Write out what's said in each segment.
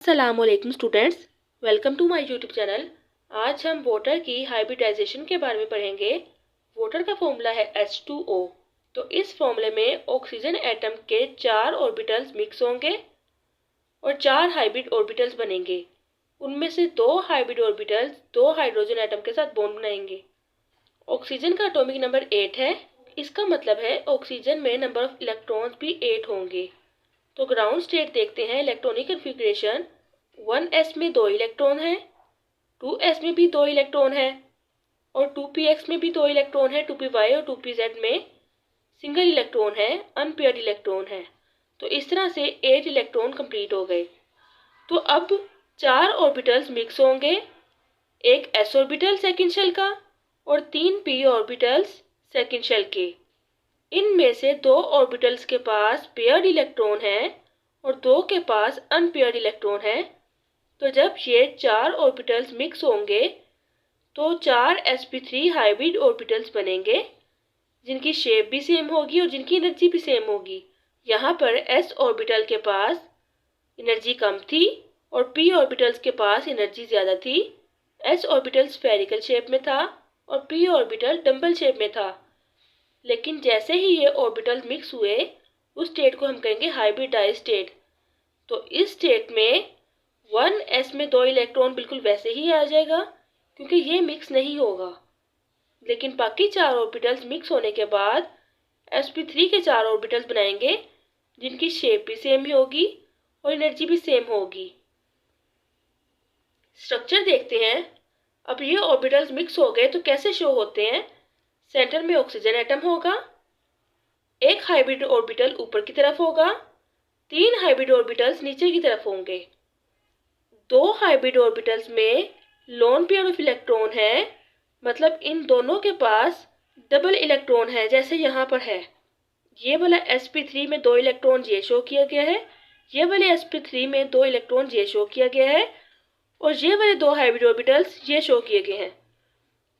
अस्सलामुअलैकुम students, welcome to my YouTube channel. आज हम वाटर की हाइब्रिडाइजेशन के बारे में पढ़ेंगे। वाटर का फॉर्मूला है H2O। तो इस फॉर्मूले में ऑक्सीजन एटम के 4 ऑर्बिटल्स मिक्स होंगे और 4 हाइब्रिड ऑर्बिटल्स बनेंगे। उनमें से 2 हाइब्रिड ऑर्बिटल्स 2 हाइड्रोजन एटम के साथ बॉन्ड बनाएंगे। ऑक्सीजन का एटॉमिक नंबर 8 है। इसका मतलब है ऑक्सीजन में नंबर ऑफ इलेक्ट्रॉन्स भी 8 होंगे। तो ग्राउंड स्टेट देखते हैं। इलेक्ट्रॉनिक कन्फिग्रेशन 1s में 2 इलेक्ट्रॉन है, 2s में भी 2 इलेक्ट्रॉन है और 2px में भी 2 इलेक्ट्रॉन है। 2py और 2pz में सिंगल इलेक्ट्रॉन है, अनपेयर्ड इलेक्ट्रॉन है। तो इस तरह से 8 इलेक्ट्रॉन कंप्लीट हो गए। तो अब 4 ऑर्बिटल्स मिक्स होंगे, एक s ऑर्बिटल सेकंड शेल का और 3 p ऑर्बिटल्स सेकंड शेल के। इनमें से 2 ऑर्बिटल्स के पास पेयर्ड इलेक्ट्रॉन है और 2 के पास अनपेयर्ड इलेक्ट्रॉन है। तो जब ये 4 ऑर्बिटल्स मिक्स होंगे तो 4 sp3 हाइब्रिड ऑर्बिटल्स बनेंगे, जिनकी शेप भी सेम होगी और जिनकी एनर्जी भी सेम होगी। यहाँ पर s ऑर्बिटल के पास एनर्जी कम थी और p ऑर्बिटल्स के पास एनर्जी ज़्यादा थी। s ऑर्बिटल स्फेरिकल शेप में था और p ऑर्बिटल डंबल शेप में था। लेकिन जैसे ही ये ऑर्बिटल मिक्स हुए उस स्टेट को हम कहेंगे हाइब्रिडाइज स्टेट। तो इस स्टेट में 1s में 2 इलेक्ट्रॉन बिल्कुल वैसे ही आ जाएगा क्योंकि ये मिक्स नहीं होगा। लेकिन बाकी 4 ऑर्बिटल्स मिक्स होने के बाद sp3 के 4 ऑर्बिटल्स बनाएंगे, जिनकी शेप भी सेम ही होगी और एनर्जी भी सेम होगी। स्ट्रक्चर देखते हैं। अब ये ऑर्बिटल्स मिक्स हो गए तो कैसे शो होते हैं। सेंटर में ऑक्सीजन एटम होगा, एक हाइब्रिड ऑर्बिटल ऊपर की तरफ होगा, 3 हाइब्रिड ऑर्बिटल्स नीचे की तरफ होंगे। 2 हाइब्रिड ऑर्बिटल्स में लोन पेयर ऑफ इलेक्ट्रॉन है, मतलब इन दोनों के पास डबल इलेक्ट्रॉन है, जैसे यहाँ पर है। ये वाला sp3 में 2 इलेक्ट्रॉन ये शो किया गया है, ये वाले sp3 में 2 इलेक्ट्रॉन ये शो किया गया है और ये वाले 2 हाइब्रिड ऑर्बिटल्स ये शो किए गए हैं।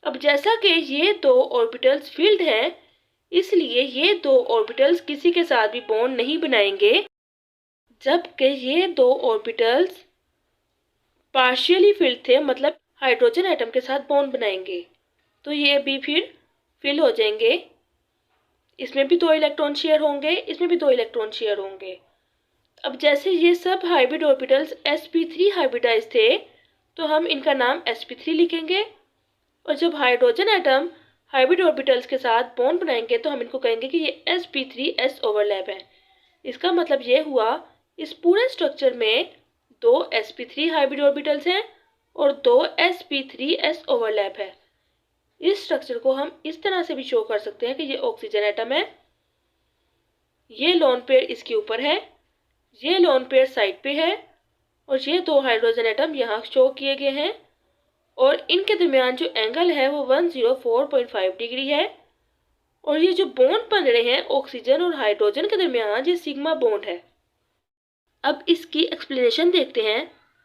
अब जैसा कि ये 2 ऑर्बिटल्स फील्ड हैं, इसलिए ये 2 ऑर्बिटल्स किसी के साथ भी बॉन्ड नहीं बनाएंगे, जबकि ये 2 ऑर्बिटल्स पार्शियली फील्ड थे, मतलब हाइड्रोजन एटम के साथ बॉन्ड बनाएंगे। तो ये भी फिर फिल हो जाएंगे। इसमें भी 2 इलेक्ट्रॉन शेयर होंगे, इसमें भी 2 इलेक्ट्रॉन शेयर होंगे। अब जैसे ये सब हाइब्रिड ऑर्बिटल्स sp3 हाइब्रिडाइज थे तो हम इनका नाम sp3 लिखेंगे। और जब हाइड्रोजन एटम हाइब्रिड ऑर्बिटल्स के साथ बॉन्ड बनाएंगे तो हम इनको कहेंगे कि ये sp3s ओवरलैप है। इसका मतलब ये हुआ इस पूरे स्ट्रक्चर में 2 sp3 हाइब्रिड ऑर्बिटल्स हैं और 2 sp3s ओवरलैप है। इस स्ट्रक्चर को हम इस तरह से भी शो कर सकते हैं कि ये ऑक्सीजन एटम है, ये लोन पेयर इसके ऊपर है, ये लोन पेयर साइड पे है और ये 2 हाइड्रोजन एटम यहाँ शो किए गए हैं और इनके दरमियान जो एंगल है वो 104.5 डिग्री है। और ये जो बॉन्ड बन रहे हैं ऑक्सीजन और हाइड्रोजन के दरमियान, ये सिग्मा बॉन्ड है। अब इसकी एक्सप्लेनेशन देखते हैं।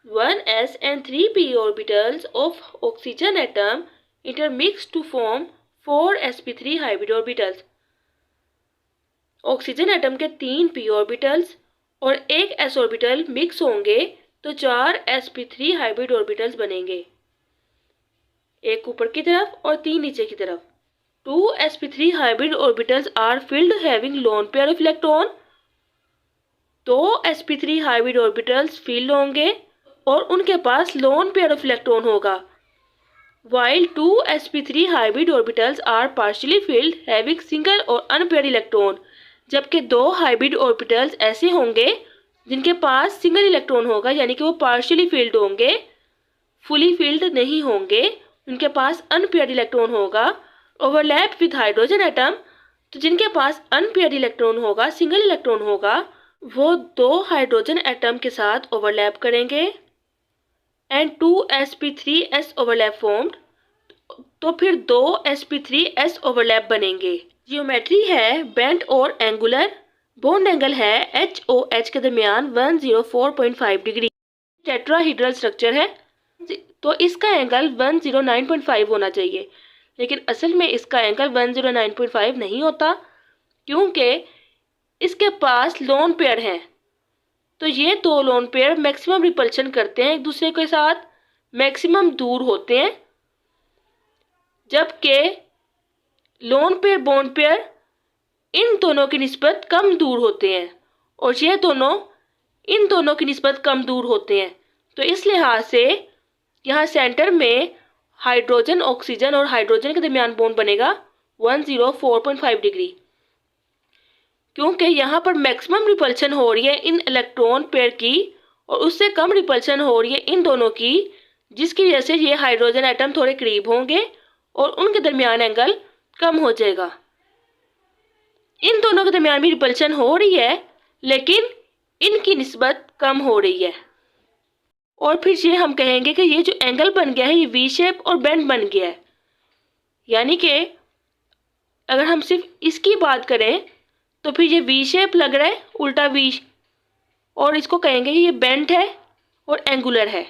1s and 3p orbitals of oxygen atom intermix to form 4 sp3 hybrid orbitals। Oxygen atom के 3 p ऑर्बिटल्स और एक s ऑर्बिटल मिक्स होंगे तो 4 sp3 हाइब्रिड ऑर्बिटल्स बनेंगे, एक ऊपर की तरफ और 3 नीचे की तरफ। 2 sp3 hybrid orbitals are filled having lone pair of electron। 2 sp3 hybrid orbitals filled होंगे और उनके पास lone pair of electron होगा, while 2 sp3 hybrid orbitals are partially filled having single और unpaired electron। जबकि 2 हाइब्रिड ऑर्बिटल्स ऐसे होंगे जिनके पास single electron होगा, यानी कि वो पार्शियली फील्ड होंगे, फुली फील्ड नहीं होंगे, उनके पास अनपेयर्ड इलेक्ट्रॉन होगा, ओवरलैप विद हाइड्रोजन एटम। तो जिनके पास अनपेयर्ड इलेक्ट्रॉन होगा, सिंगल इलेक्ट्रॉन होगा, वो 2 हाइड्रोजन एटम के साथ ओवरलैप करेंगे एंड 2 sp3s ओवरलैप फॉर्म्ड। तो फिर 2 sp3s ओवरलैप बनेंगे। जियोमेट्री है बेंट और एंगुलर। बॉन्ड एंगल है HOH के दरमियान 104.5 डिग्री। टेट्राहीड्रल स्ट्रक्चर है तो इसका एंगल 109.5 होना चाहिए, लेकिन असल में इसका एंगल 109.5 नहीं होता क्योंकि इसके पास लोन पेयर हैं। तो ये दो लोन पेयर मैक्सिमम रिपल्शन करते हैं एक दूसरे के साथ, मैक्सिमम दूर होते हैं, जबकि लोन पेयर बॉन्ड पेयर इन दोनों की निस्बत कम दूर होते हैं और ये दोनों इन दोनों की निस्बत कम दूर होते हैं। तो इस लिहाज से यहाँ सेंटर में हाइड्रोजन ऑक्सीजन और हाइड्रोजन के दरमियान बॉन्ड बनेगा 104.5 डिग्री, क्योंकि यहाँ पर मैक्सिमम रिपल्शन हो रही है इन इलेक्ट्रॉन पेयर की और उससे कम रिपल्शन हो रही है इन दोनों की, जिसकी वजह से ये हाइड्रोजन एटम थोड़े करीब होंगे और उनके दरमियान एंगल कम हो जाएगा। इन दोनों के दरमियान भी रिपल्शन हो रही है लेकिन इनकी निस्बत कम हो रही है और फिर ये हम कहेंगे कि ये जो एंगल बन गया है ये वी शेप और बेंड बन गया है। यानी कि अगर हम सिर्फ इसकी बात करें तो फिर ये वी शेप लग रहा है, उल्टा वी, और इसको कहेंगे ये बेंड है और एंगुलर है।